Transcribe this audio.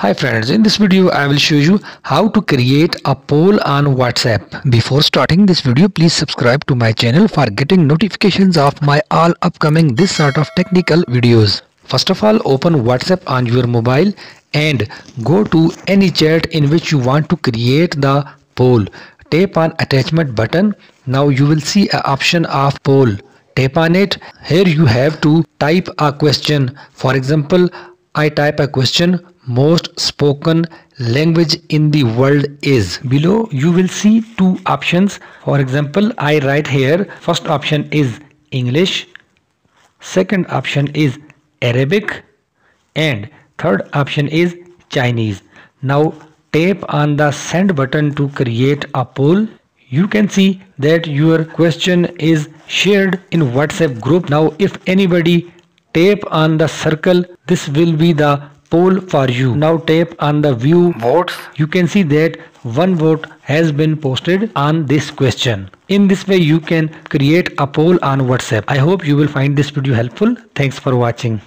Hi friends, in this video I will show you how to create a poll on WhatsApp. Before starting this video, please subscribe to my channel for getting notifications of my all upcoming this sort of technical videos. First of all, open WhatsApp on your mobile and go to any chat in which you want to create the poll. Tap on attachment button. Now you will see an option of poll. Tap on it. Here you have to type a question. For example, I type a question: most spoken language in the world is. Below you will see two options. For example, I write here, first option is English, second option is Arabic, and third option is Chinese. Now tap on the send button to create a poll. You can see that your question is shared in WhatsApp group. Now if anybody tap on the circle, this will be the poll for you. Now tap on the view votes. You can see that one vote has been posted on this question. In this way you can create a poll on WhatsApp. I hope you will find this video helpful. Thanks for watching.